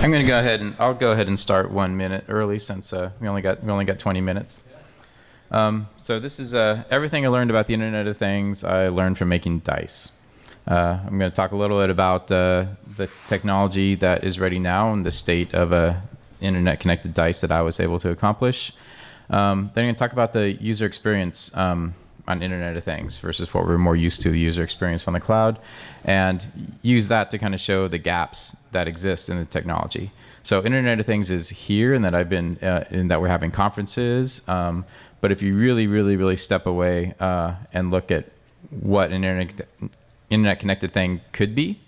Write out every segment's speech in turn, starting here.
I'm going to go ahead and I'll go ahead and start 1 minute early since we only got 20 minutes. So this is everything I learned about the Internet of Things. I learned from making dice. I'm going to talk a little bit about the technology that is ready now and the state of internet-connected dice that I was able to accomplish. Then I'm going to talk about the user experience on Internet of Things versus what we're more used to, the user experience on the cloud, and use that to kind of show the gaps that exist in the technology. So Internet of Things is here, and that I've been in that we're having conferences. But if you really step away and look at what an internet-connected thing could be,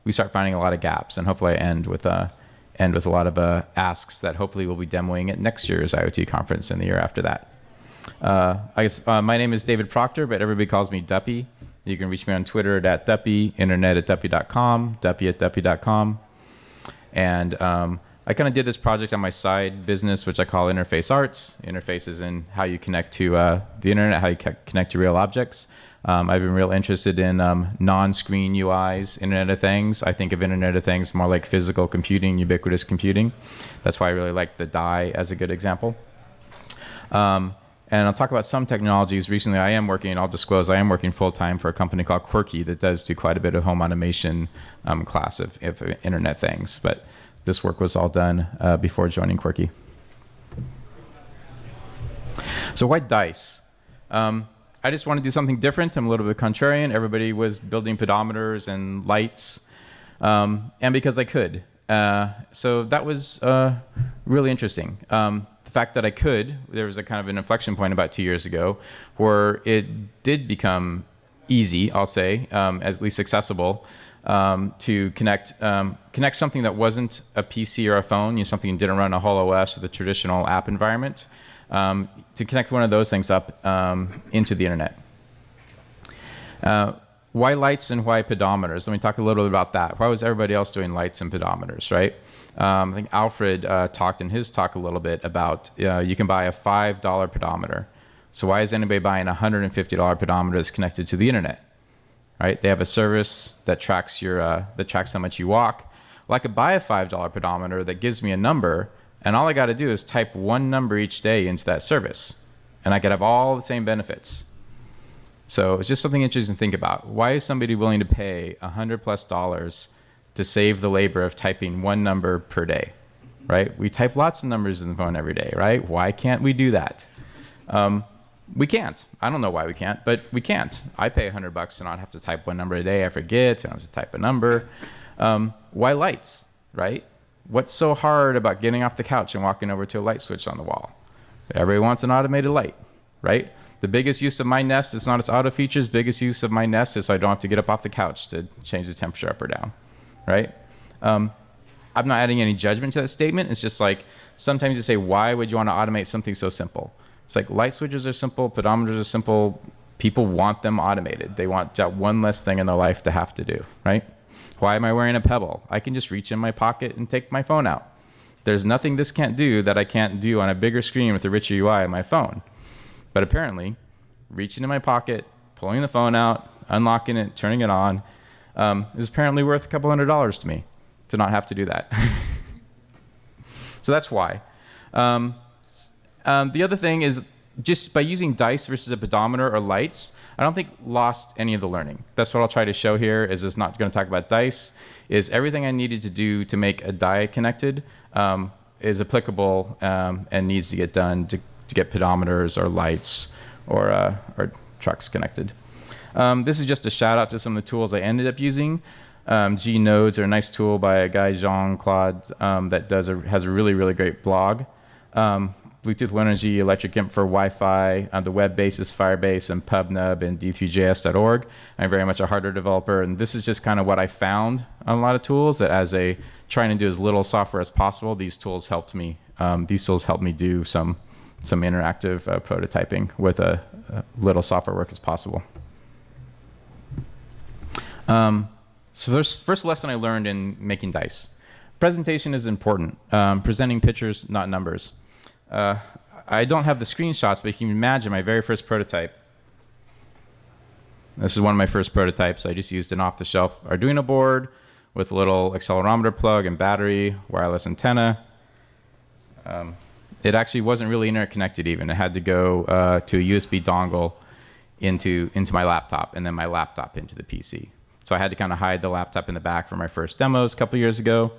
we start finding a lot of gaps. And hopefully I end with a lot of asks that hopefully we'll be demoing at next year's IoT conference and the year after that. I guess my name is David Proctor, but everybody calls me Duppy. You can reach me on Twitter at Duppy, internet at Duppy.com, Duppy at Duppy.com. And I kind of did this project on my side business, which I call Interface Arts. Interfaces in how you connect to the internet, how you connect to real objects. I've been real interested in non-screen UIs, Internet of Things. I think of Internet of Things more like physical computing, ubiquitous computing. That's why I really like the die as a good example. And I'll talk about some technologies. Recently, I'll disclose, I am working full-time for a company called Quirky that does do quite a bit of home automation class of Internet things. But this work was all done before joining Quirky. So why dice? I just want to do something different. I'm a little bit contrarian. Everybody was building pedometers and lights, and because I could. So that was really interesting. The fact that I could, there was a kind of an inflection point about 2 years ago where it did become easy, I'll say, at least accessible, to connect something that wasn't a PC or a phone, something that didn't run a whole OS or the traditional app environment, to connect one of those things up into the internet. Why lights and why pedometers? Let me talk a little bit about that. Why was everybody else doing lights and pedometers, right? I think Alfred talked in his talk a little bit about you can buy a $5 pedometer. So why is anybody buying a $150 pedometer that's connected to the internet? Right? They have a service that tracks how much you walk. Well, I could buy a $5 pedometer that gives me a number, and all I got to do is type one number each day into that service, and I could have all the same benefits. So it's just something interesting to think about. Why is somebody willing to pay $100+ to save the labor of typing one number per day, right? We type lots of numbers in the phone every day, right? Why can't we do that? We can't. I don't know why we can't, but we can't. I pay $100 to not have to type one number a day. I forget, and I have to type a number. Why lights, right? What's so hard about getting off the couch and walking over to a light switch on the wall? Everybody wants an automated light, right? The biggest use of my Nest is not its auto features. Biggest use of my Nest is so I don't have to get up off the couch to change the temperature up or down, right? I'm not adding any judgment to that statement. It's just like sometimes you say, why would you want to automate something so simple? It's like light switches are simple, pedometers are simple. People want them automated. They want that one less thing in their life to have to do, right? Why am I wearing a Pebble? I can just reach in my pocket and take my phone out. There's nothing this can't do that I can't do on a bigger screen with a richer UI on my phone. But apparently, reaching in my pocket, pulling the phone out, unlocking it, turning it on, is apparently worth a couple $100 to me to not have to do that. So that's why. The other thing is just by using dice versus a pedometer or lights, I don't think lost any of the learning. That's what I'll try to show here is it's not going to talk about dice, is everything I needed to do to make a die connected is applicable and needs to get done to get pedometers or lights or trucks connected. This is just a shout out to some of the tools I ended up using. G-Nodes are a nice tool by a guy, Jean-Claude, that has a really great blog. Bluetooth Low Energy, Electric Imp for Wi-Fi, the web base is Firebase and PubNub and d3js.org. I'm very much a hardware developer, and this is just kind of what I found on a lot of tools that trying to do as little software as possible, these tools helped me do some interactive prototyping with a little software work as possible. So first lesson I learned in making dice. Presentation is important. Presenting pictures, not numbers. I don't have the screenshots, but you can imagine my very first prototype. This is one of my first prototypes. I just used an off-the-shelf Arduino board with a little accelerometer plug and battery, wireless antenna. It actually wasn't really internet connected even. It had to go to a USB dongle into my laptop, and then my laptop into the PC. So I had to kind of hide the laptop in the back for my first demos a couple years ago,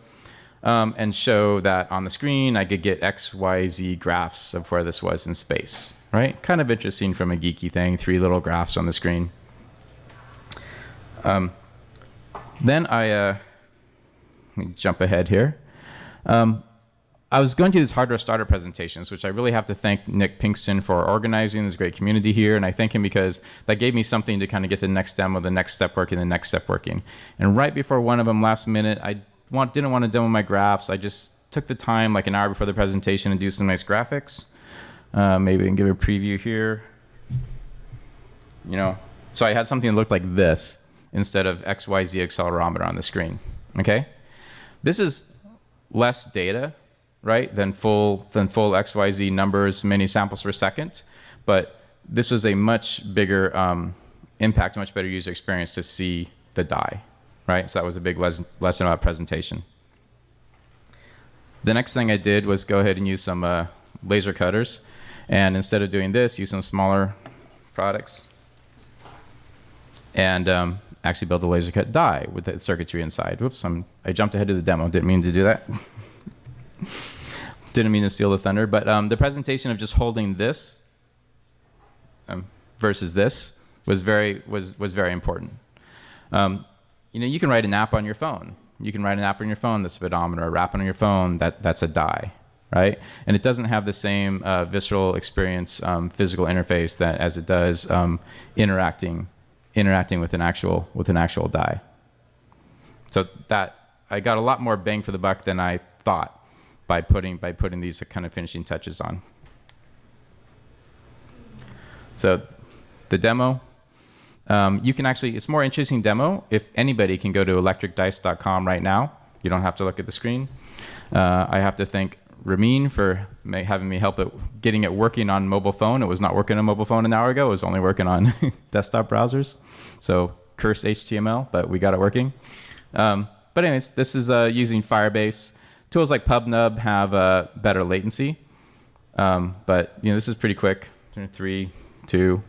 and show that on the screen I could get X, Y, Z graphs of where this was in space, right? Kind of interesting from a geeky thing, 3 little graphs on the screen. Then let me jump ahead here. I was going to these hardware starter presentations, which I really have to thank Nick Pinkston for organizing this great community here. And I thank him because that gave me something to kind of get the next demo, the next step working, the next step working. And right before one of them, last minute, I didn't want to demo my graphs. I just took the time, like an hour before the presentation, and do some nice graphics. Maybe I can give a preview here. So I had something that looked like this instead of XYZ accelerometer on the screen. Okay? This is less data, right, than full XYZ numbers, many samples per second. But this was a much bigger impact, a much better user experience to see the die, right? So that was a big lesson about presentation. The next thing I did was go ahead and use some laser cutters. And instead of doing this, use some smaller products. And actually build a laser cut die with the circuitry inside. Whoops, I jumped ahead of the demo. Didn't mean to do that. Didn't mean to steal the thunder, but the presentation of just holding this versus this was very important. You can write an app on your phone. You can write an app on your phone that's a pedometer, or wrap it on your phone that's a die, right? And it doesn't have the same visceral experience, physical interface as it does interacting with an actual die. So that I got a lot more bang for the buck than I thought by putting these kind of finishing touches on. So the demo, you can actually, it's more interesting demo if anybody can go to electricdice.com right now. You don't have to look at the screen. I have to thank Ramin for having me help getting it working on mobile phone. It was not working on mobile phone an hour ago. It was only working on desktop browsers. So curse HTML, but we got it working. But anyways, this is using Firebase. Tools like PubNub have better latency, but this is pretty quick. 3, 2,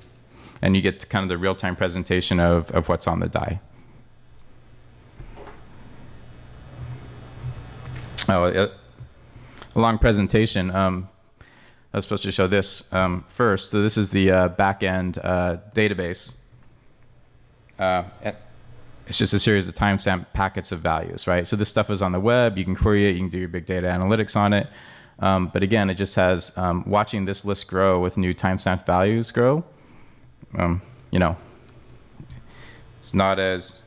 and you get kind of the real-time presentation of what's on the die. A long presentation. I was supposed to show this first. So this is the back-end database. It's just a series of timestamp packets of values, right? So this stuff is on the web. You can query it. You can do your big data analytics on it. But again, it just has watching this list grow with new timestamp values grow. It's not as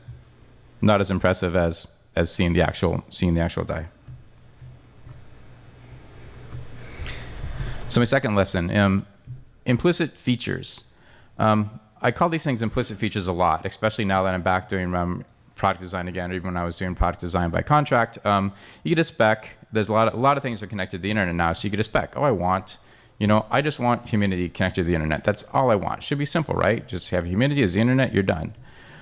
impressive as seeing the actual die. So my second lesson, implicit features. I call these things implicit features a lot, especially now that I'm back doing product design again, or even when I was doing product design by contract. You get a spec. There's a lot of things that are connected to the internet now. So you get a spec. Oh, I just want humidity connected to the internet. That's all I want. Should be simple, right? Just have humidity as the internet, you're done.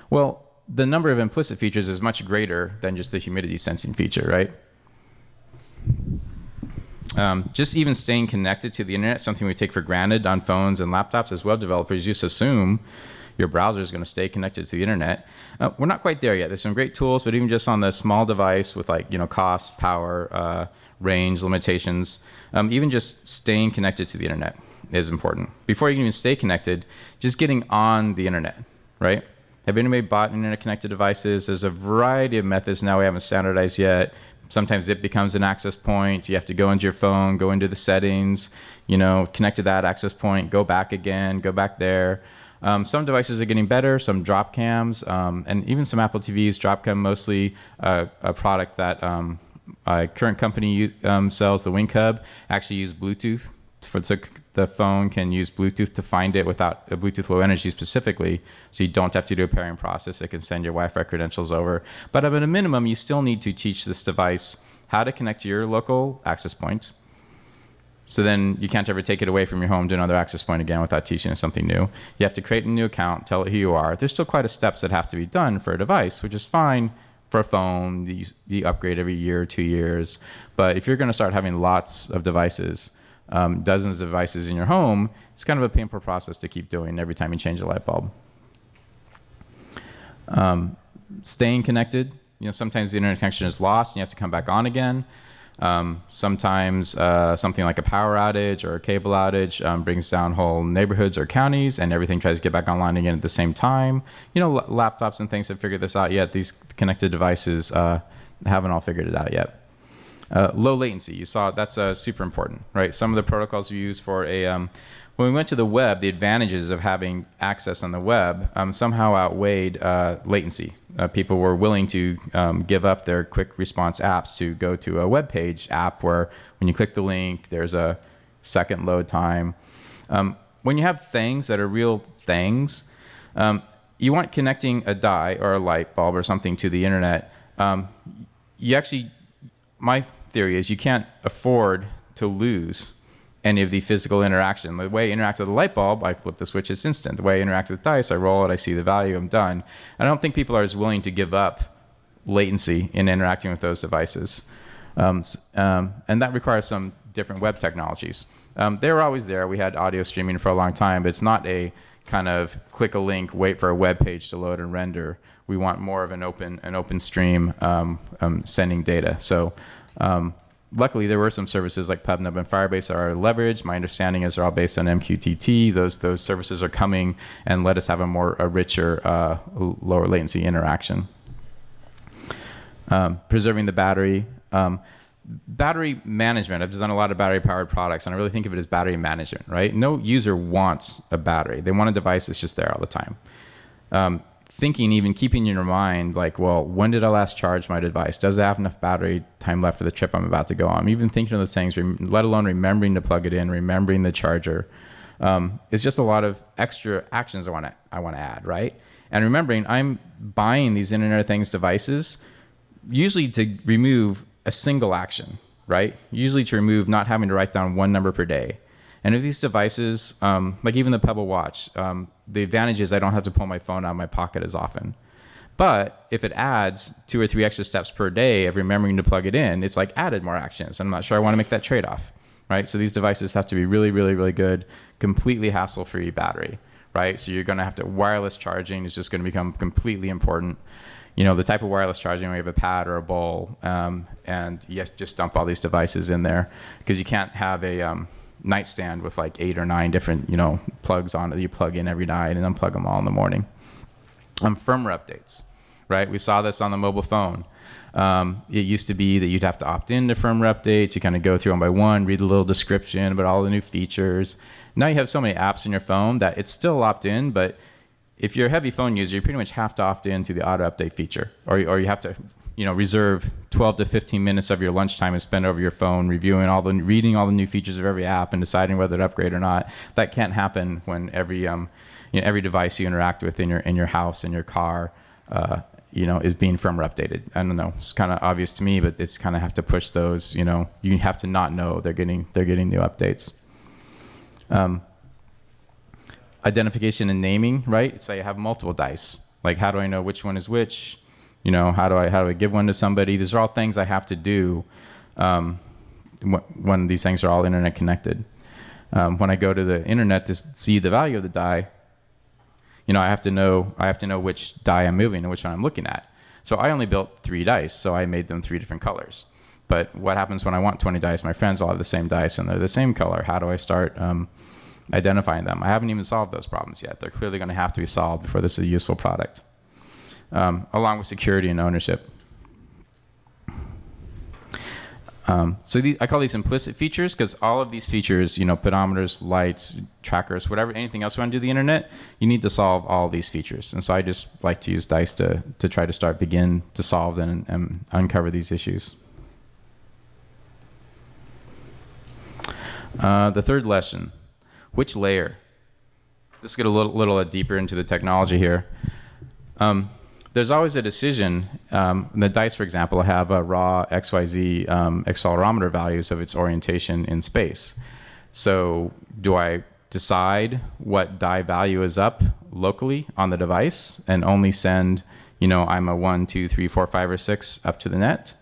Well, the number of implicit features is much greater than just the humidity sensing feature, right? Just even staying connected to the internet, something we take for granted on phones and laptops as web developers. You just assume your browser is going to stay connected to the internet. We're not quite there yet. There's some great tools, but even just on the small device with cost, power, range, limitations, even just staying connected to the internet is important. Before you can even stay connected, just getting on the internet, right? Have anybody bought internet-connected devices? There's a variety of methods now we haven't standardized yet. Sometimes it becomes an access point. You have to go into your phone, go into the settings, connect to that access point, go back again, go back there. Some devices are getting better, some drop cams, and even some Apple TVs, drop cam mostly a product that a current company sells, the Wink Hub, actually use Bluetooth. So the phone can use Bluetooth to find it without a Bluetooth Low Energy specifically, so you don't have to do a pairing process. It can send your Wi-Fi credentials over. But at a minimum, you still need to teach this device how to connect to your local access point. So then you can't ever take it away from your home to another access point again without teaching it something new. You have to create a new account, tell it who you are. There's still quite a steps that have to be done for a device, which is fine, for a phone, you upgrade every year or 2 years. But if you're going to start having lots of devices, dozens of devices in your home, it's kind of a painful process to keep doing every time you change a light bulb. Staying connected, sometimes the internet connection is lost and you have to come back on again. Sometimes something like a power outage or a cable outage brings down whole neighborhoods or counties, and everything tries to get back online again at the same time. Laptops and things have figured this out yet. These connected devices haven't all figured it out yet. Low latency, you saw that's super important, right? Some of the protocols we use for when we went to the web, the advantages of having access on the web somehow outweighed latency. People were willing to give up their quick response apps to go to a web page app where when you click the link, there's a second load time. When you have things that are real things, you want connecting a die or a light bulb or something to the internet. My theory is you can't afford to lose any of the physical interaction. The way I interact with the light bulb, I flip the switch, it's instant. The way I interact with dice, I roll it, I see the value, I'm done. I don't think people are as willing to give up latency in interacting with those devices. And that requires some different web technologies. They were always there. We had audio streaming for a long time, but it's not a kind of click a link, wait for a web page to load and render. We want more of an open stream sending data. So luckily, there were some services like PubNub and Firebase that are leveraged. My understanding is they're all based on MQTT. Those services are coming and let us have a richer, lower latency interaction. Preserving the battery. Battery management. I've done a lot of battery-powered products, and I really think of it as battery management, right? No user wants a battery. They want a device that's just there all the time. Keeping in your mind, like, well, when did I last charge my device? Does it have enough battery time left for the trip I'm about to go on? Even thinking of those things, let alone remembering to plug it in, remembering the charger. It's just a lot of extra actions I want to add, right? And remembering, I'm buying these Internet of Things devices usually to remove a single action, right? Usually to remove not having to write down one number per day. And if these devices, like even the Pebble Watch, the advantage is I don't have to pull my phone out of my pocket as often. But if it adds 2 or 3 extra steps per day of remembering to plug it in, it's like added more actions. I'm not sure I want to make that trade-off, right? So these devices have to be really, really, really good, completely hassle-free battery, right? So you're going to have to, wireless charging is just going to become completely important. The type of wireless charging where you have a pad or a bowl, and you have to just dump all these devices in there because you can't have a nightstand with like 8 or 9 different plugs on it that you plug in every night and unplug them all in the morning. Firmware updates, right? We saw this on the mobile phone. It used to be that you'd have to opt in to firmware updates. You kind of go through one by one, read a little description about all the new features. Now you have so many apps in your phone that it's still opt in, but if you're a heavy phone user, you pretty much have to opt in to the auto update feature, or you have to reserve 12 to 15 minutes of your lunchtime and spend over your phone reading all the new features of every app and deciding whether to upgrade or not. That can't happen when every device you interact with in your house, in your car, is being firmware updated. I don't know. It's kind of obvious to me, but it's kind of have to push those. You have to not know they're getting new updates. Identification and naming, right? Say I have multiple dice. Like, how do I know which one is which? How do I give one to somebody? These are all things I have to do when these things are all internet connected. When I go to the internet to see the value of the die, I have to know which die I'm moving and which one I'm looking at. So I only built 3 dice, so I made them 3 different colors. But what happens when I want 20 dice? My friends all have the same dice and they're the same color. How do I start identifying them? I haven't even solved those problems yet. They're clearly going to have to be solved before this is a useful product. Along with security and ownership. I call these implicit features because all of these features, pedometers, lights, trackers, anything else we want to do the internet, you need to solve all these features. And so I just like to use dice to try to begin to solve and uncover these issues. The third lesson, which layer? Let's get a little deeper into the technology here. There's always a decision. The dice, for example, have a raw XYZ accelerometer values of its orientation in space. So do I decide what die value is up locally on the device and only send I'm a 1, 2, 3, 4, 5, or 6 up to the net?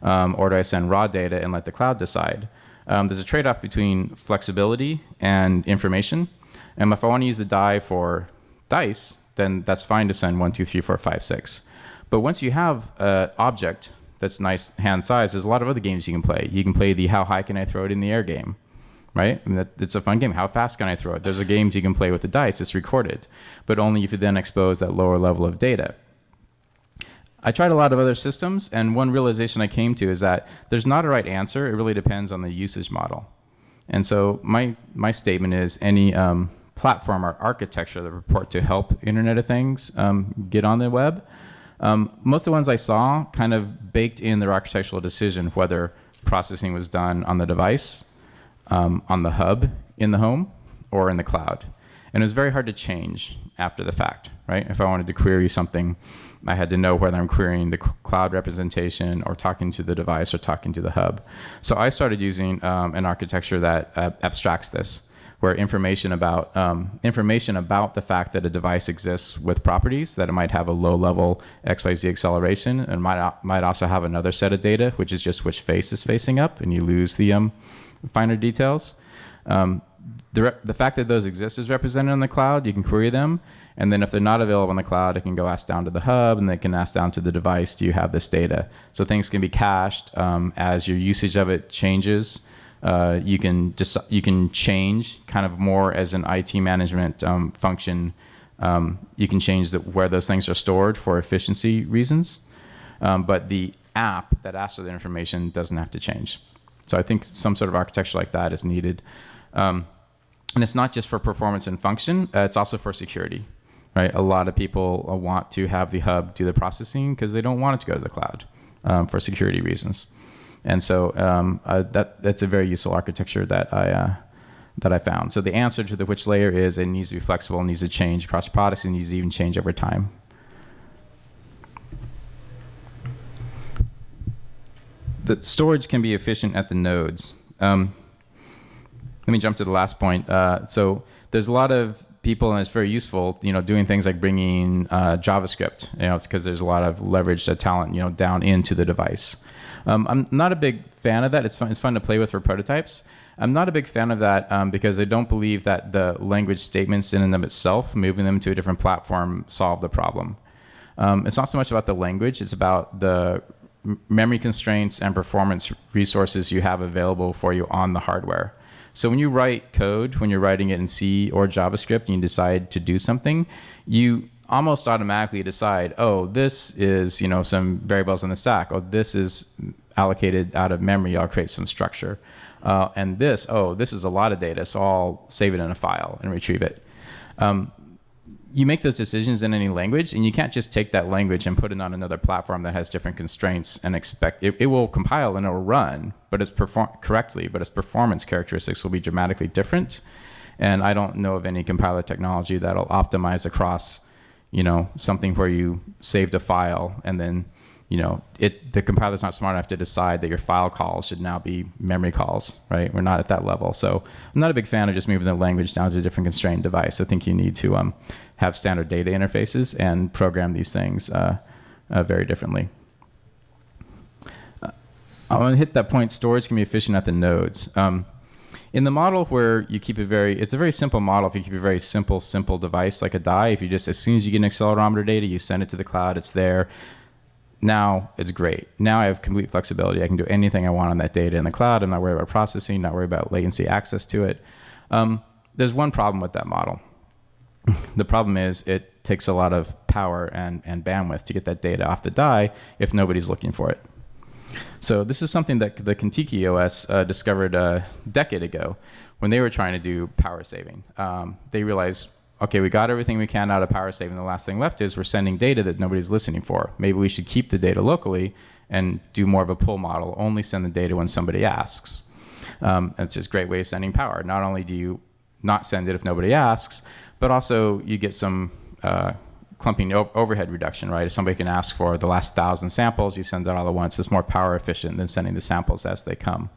Or do I send raw data and let the cloud decide? There's a trade-off between flexibility and information. And if I want to use the die for dice, then that's fine to send 1, 2, 3, 4, 5, 6. But once you have an object that's nice hand size, there's a lot of other games you can play. You can play the how high can I throw it in the air game, right? I mean, it's a fun game. How fast can I throw it? There's a games you can play with the dice. It's recorded, but only if you then expose that lower level of data. I tried a lot of other systems, and one realization I came to is that there's not a right answer. It really depends on the usage model. And so my statement is any platform or architecture that purport to help Internet of Things get on the web, most of the ones I saw kind of baked in their architectural decision whether processing was done on the device, on the hub, in the home, or in the cloud. And it was very hard to change after the fact, right? If I wanted to query something, I had to know whether I'm querying the cloud representation or talking to the device or talking to the hub. So I started using an architecture that abstracts this, where information about the fact that a device exists with properties, that it might have a low-level XYZ acceleration, and might also have another set of data, which is just which face is facing up, and you lose the finer details. The fact that those exist is represented in the cloud. You can query them, and then if they're not available in the cloud, it can go ask down to the hub, and they can ask down to the device, do you have this data? So things can be cached as your usage of it changes. You can change kind of more as an IT management function. You can change where those things are stored for efficiency reasons, but the app that asks for the information doesn't have to change. So I think some sort of architecture like that is needed. And it's not just for performance and function, it's also for security, right? A lot of people want to have the hub do the processing because they don't want it to go to the cloud for security reasons. And so that's a very useful architecture that I found. So the answer to the which layer is it needs to be flexible, it needs to change across products, it needs to even change over time. The storage can be efficient at the nodes. Let me jump to the last point. So there's a lot of people, and it's very useful, doing things like bringing JavaScript. It's because there's a lot of leveraged talent, down into the device. I'm not a big fan of that. It's fun to play with for prototypes. I'm not a big fan of that because I don't believe that the language statements in and of itself, moving them to a different platform, solve the problem. It's not so much about the language. It's about the memory constraints and performance resources you have available for you on the hardware. So when you write code, when you're writing it in C or JavaScript, and you decide to do something, you almost automatically decide, oh, this is some variables in the stack. Oh, this is allocated out of memory. I'll create some structure. And this is a lot of data, so I'll save it in a file and retrieve it. You make those decisions in any language, and you can't just take that language and put it on another platform that has different constraints and expect it will compile and it will run, but it's correctly, but its performance characteristics will be dramatically different. And I don't know of any compiler technology that'll optimize across, something where you saved a file and then, the compiler's not smart enough to decide that your file calls should now be memory calls, right? We're not at that level. So I'm not a big fan of just moving the language down to a different constrained device. I think you need to have standard data interfaces and program these things very differently. I want to hit that point, storage can be efficient at the nodes. In the model where you keep it's a very simple model. If you keep a very simple device like a die, if you just, as soon as you get an accelerometer data, you send it to the cloud, it's there. Now it's great. Now I have complete flexibility. I can do anything I want on that data in the cloud. I'm not worried about processing, not worried about latency access to it. There's one problem with that model. The problem is it takes a lot of power and bandwidth to get that data off the die if nobody's looking for it. So this is something that the Kentucky OS discovered a decade ago when they were trying to do power saving. They realized, okay, we got everything we can out of power saving. The last thing left is we're sending data that nobody's listening for. Maybe we should keep the data locally and do more of a pull model, only send the data when somebody asks. It's just a great way of sending power. Not only do you not send it if nobody asks, but also you get some clumping overhead reduction, right? If somebody can ask for the last 1,000 samples, you send it all at once. It's more power efficient than sending the samples as they come.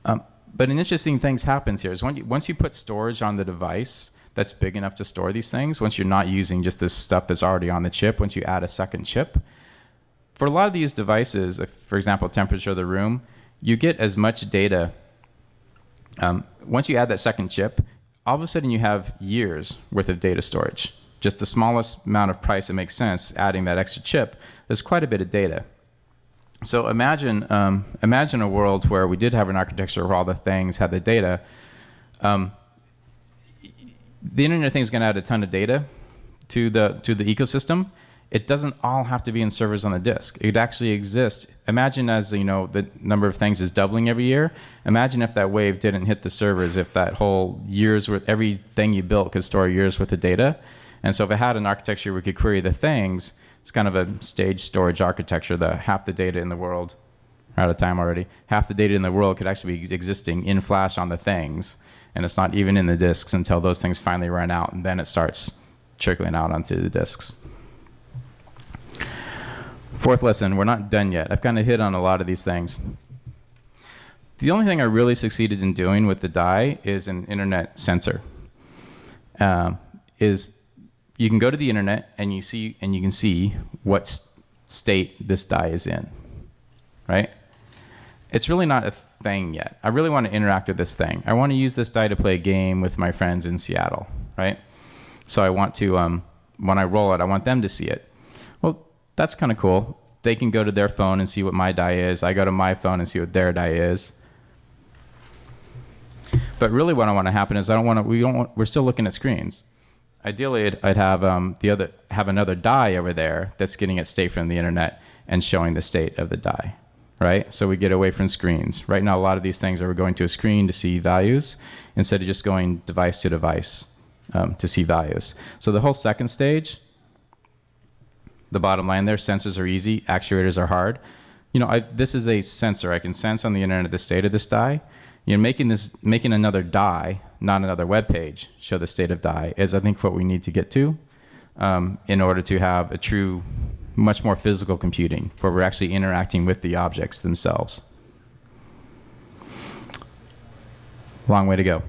But an interesting thing happens here is once you put storage on the device, that's big enough to store these things, once you're not using just this stuff that's already on the chip, once you add a second chip. For a lot of these devices, if, for example, temperature of the room, you get as much data. Once you add that second chip, all of a sudden you have years worth of data storage. Just the smallest amount of price that makes sense, adding that extra chip, there's quite a bit of data. So imagine a world where we did have an architecture where all the things had the data. The Internet of Things is going to add a ton of data to the ecosystem. It doesn't all have to be in servers on the disk. It actually exists. Imagine as the number of things is doubling every year. Imagine if that wave didn't hit the servers, if that whole year's worth, everything you built could store years worth of data. And so if it had an architecture where we could query the things, it's kind of a staged storage architecture that half the data in the world, we're out of time already, half the data in the world could actually be existing in Flash on the things. And it's not even in the disks until those things finally run out, and then it starts trickling out onto the disks. Fourth lesson, we're not done yet. I've kind of hit on a lot of these things. The only thing I really succeeded in doing with the die is an internet sensor. Is you can go to the internet and you can see what state this die is in, right? It's really not a thing yet. I really want to interact with this thing. I want to use this die to play a game with my friends in Seattle, right? So I want to, when I roll it, I want them to see it. Well, that's kind of cool. They can go to their phone and see what my die is. I go to my phone and see what their die is. But really what I want to happen is we're still looking at screens. Ideally, I'd have another die over there that's getting its state from the internet and showing the state of the die, right? So we get away from screens. Right now, a lot of these things are going to a screen to see values instead of just going device to device to see values. So the whole second stage, the bottom line there, sensors are easy, actuators are hard. This is a sensor. I can sense on the internet the state of this die. Making another die, not another web page, show the state of die is, I think, what we need to get to in order to have a true, much more physical computing where we're actually interacting with the objects themselves. Long way to go.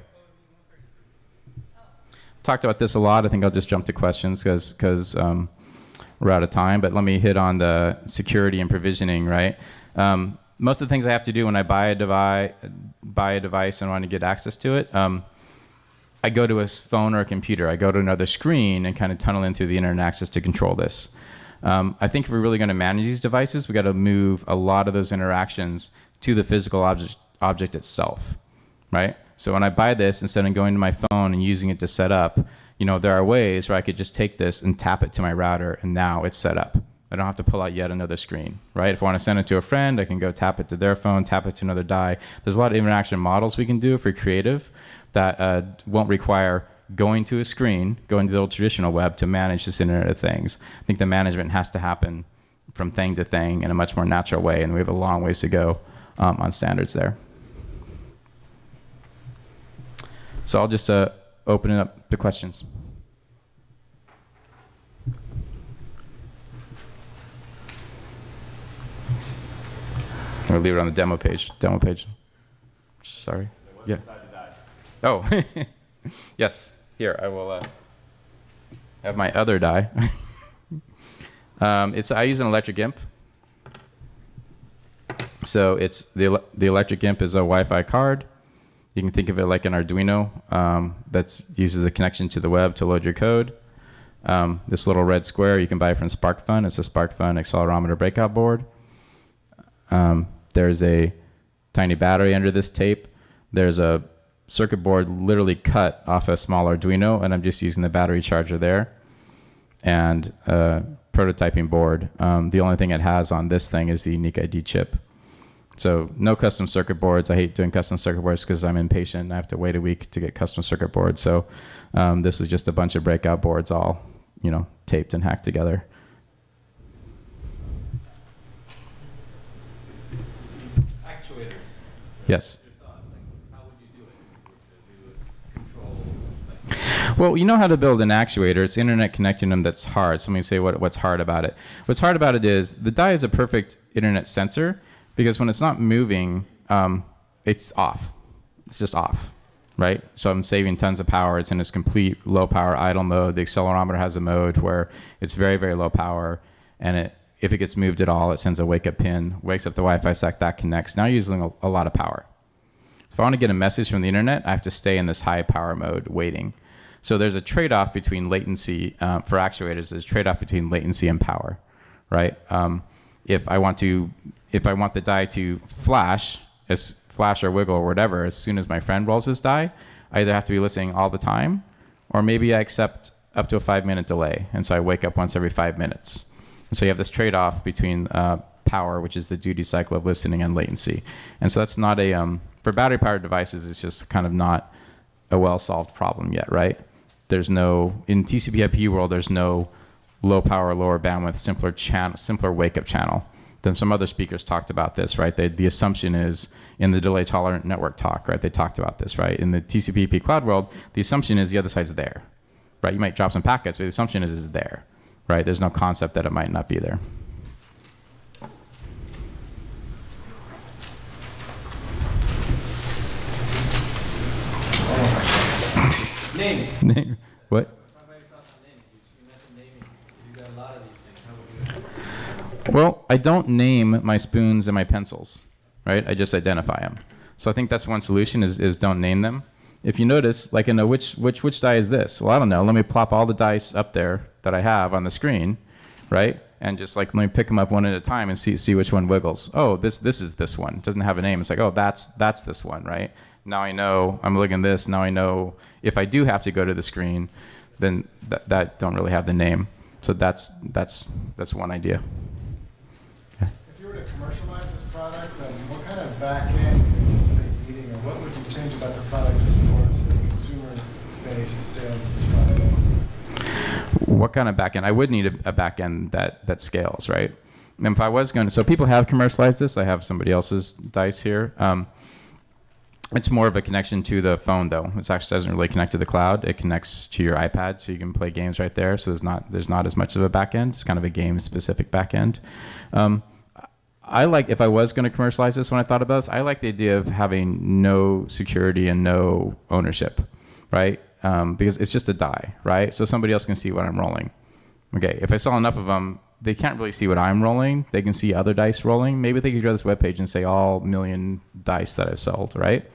Talked about this a lot. I think I'll just jump to questions because we're out of time. But let me hit on the security and provisioning, right? Most of the things I have to do when I buy a device and want to get access to it, I go to a phone or a computer. I go to another screen and kind of tunnel in through the internet access to control this. I think if we're really going to manage these devices, we got to move a lot of those interactions to the physical object itself, right? So when I buy this, instead of going to my phone and using it to set up, there are ways where I could just take this and tap it to my router, and now it's set up. I don't have to pull out yet another screen, right? If I want to send it to a friend, I can go tap it to their phone, tap it to another die. There's a lot of interaction models we can do if we're creative that won't require going to a screen, going to the old traditional web to manage this Internet of Things. I think the management has to happen from thing to thing in a much more natural way, and we have a long ways to go on standards there. So I'll just open it up to questions. I'm going to leave it on the demo page. Sorry. What's inside the die? Oh, yes. Here, I will have my other die. I use an electric imp. So it's the electric imp is a Wi-Fi card. You can think of it like an Arduino that uses the connection to the web to load your code. This little red square you can buy from SparkFun. It's a SparkFun accelerometer breakout board. There's a tiny battery under this tape. There's a circuit board literally cut off a small Arduino, and I'm just using the battery charger there. And a prototyping board. The only thing it has on this thing is the unique ID chip. So no custom circuit boards. I hate doing custom circuit boards because I'm impatient. I have to wait a week to get custom circuit boards. So this is just a bunch of breakout boards all, taped and hacked together. Actuators. Yes. How would you do it? If you were to do a control? Well, you know how to build an actuator. It's internet connecting them that's hard. So let me say what's hard about it. What's hard about it is the die is a perfect internet sensor because when it's not moving, it's off. It's just off. right? So I'm saving tons of power. It's in its complete low power idle mode. The accelerometer has a mode where it's very, very low power, and if it gets moved at all, it sends a wake up pin, wakes up the Wi-Fi stack, that connects. Now you're using a lot of power. So if I want to get a message from the internet, I have to stay in this high power mode waiting. So there's a trade-off between latency for actuators. There's a trade-off between latency and power, right? If I want the die to flash or wiggle or whatever as soon as my friend rolls his die, I either have to be listening all the time, or maybe I accept up to a 5-minute delay, and so I wake up once every 5 minutes. And so you have this trade-off between power, which is the duty cycle of listening, and latency. And so that's not for battery-powered devices, it's just kind of not a well-solved problem yet, right? There's no, in TCP/IP world, there's no low power, lower bandwidth, simpler wake-up channel. Then some other speakers talked about this, right? The assumption is in the delay tolerant network talk, right? They talked about this, right? In the TCP/IP cloud world, the assumption is the other side's there, right? You might drop some packets, but the assumption is it's there, right? There's no concept that it might not be there. Naming. What? Well, I don't name my spoons and my pencils, right? I just identify them. So I think that's one solution is don't name them. If you notice, like I know which die is this. Well, I don't know. Let me plop all the dice up there that I have on the screen, right? And just like let me pick them up one at a time and see which one wiggles. Oh, this is this one. It doesn't have a name. It's like, oh, that's this one, right? Now I know I'm looking at this. Now I know if I do have to go to the screen, then that don't really have the name. So that's one idea. If you were to commercialize this product, what kind of back end would you anticipate needing, or what would you change about the product to support the consumer-based sales of this product? What kind of back end? I would need a back end that scales, right? And if I was going to, so people have commercialized this. I have somebody else's dice here. It's more of a connection to the phone, though. It actually doesn't really connect to the cloud. It connects to your iPad, so you can play games right there. So there's not as much of a back end. It's kind of a game-specific back end. I like, if I was going to commercialize this when I thought about this, I like the idea of having no security and no ownership, right? Because it's just a die, right? So somebody else can see what I'm rolling. Okay, if I sell enough of them, they can't really see what I'm rolling. They can see other dice rolling. Maybe they could go to this webpage and say all million dice that I've sold, right?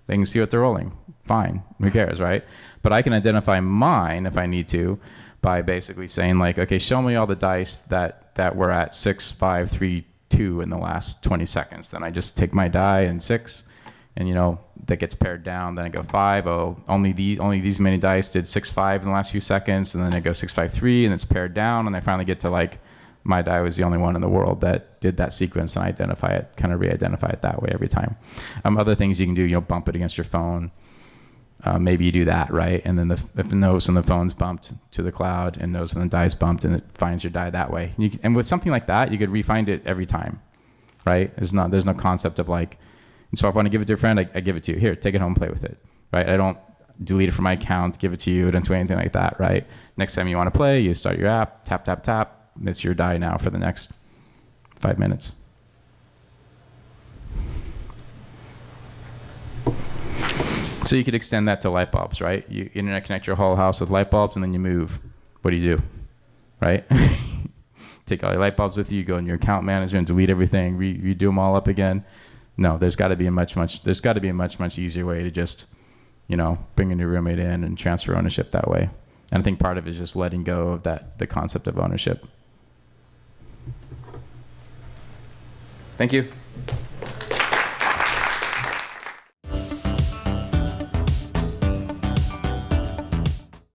They can see what they're rolling. Fine, who cares, right? But I can identify mine if I need to by basically saying like, okay, show me all the dice that were at 6, 5, 3, 2 in the last 20 seconds. Then I just take my die and 6, and that gets pared down. Then I go 5. Oh, only these many dice did 6, 5 in the last few seconds, and then I go 6, 5, 3, and it's pared down, and I finally get to like my die was the only one in the world that did that sequence, and I identify it, kind of re-identify it that way every time. Other things you can do, bump it against your phone. Maybe you do that, right? And then if it knows when the phone's bumped to the cloud and knows when the die's bumped, and it finds your die that way. And with something like that, you could re-find it every time, right? There's no concept of like, and so if I want to give it to a friend, I give it to you. Here, take it home, play with it, right? I don't delete it from my account, give it to you, I don't do anything like that, right? Next time you want to play, you start your app, tap, tap, tap. It's your die now for the next 5 minutes. So you could extend that to light bulbs, right? You internet connect your whole house with light bulbs, and then you move. What do? Right? Take all your light bulbs with you, go in your account manager and delete everything, redo them all up again. No, there's got to be a much easier way to just, bring a new roommate in and transfer ownership that way. And I think part of it is just letting go of the concept of ownership. Thank you.